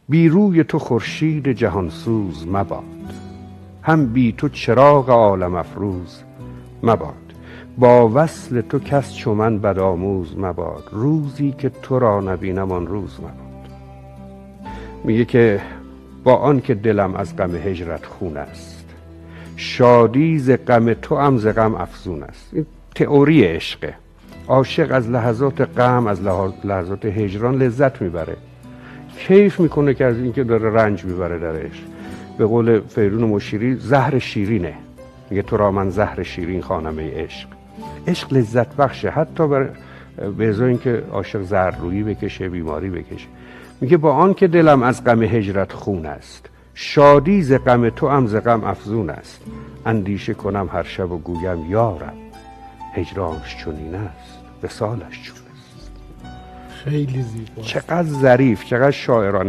بی روی تو خورشید جهانسوز مباد، هم بی تو چراغ عالم افروز مباد. با وصل تو کس چو من بدآموز مباد، روزی که تو را نبینم آن روز مباد. میگه که با آن که دلم از غم هجرت خون است، شادی ز غم تو هم ز غم افزون است. این تئوری عشقه. عاشق از لحظات غم، از لحظات هجران لذت میبره، کیف میکنه که از اینکه داره رنج میبره در عشق. به قول فریدون مشیری زهر شیرینه، میگه تو را من زهر شیرین خوانم ای عشق. عشق لذت بخشه، حتی به ازای اینکه عاشق زهررویی بکشه، بیماری بکشه. میگه با آن که دلم از غم هجرت خون است، شادی ز غم تو هم ز غم افزون است. اندیشه کنم هر شب و گویم یارب، هجرانش چنین است وصالش چون است. خیلی زیبا. چقدر ظریف، چقدر شاعرانه.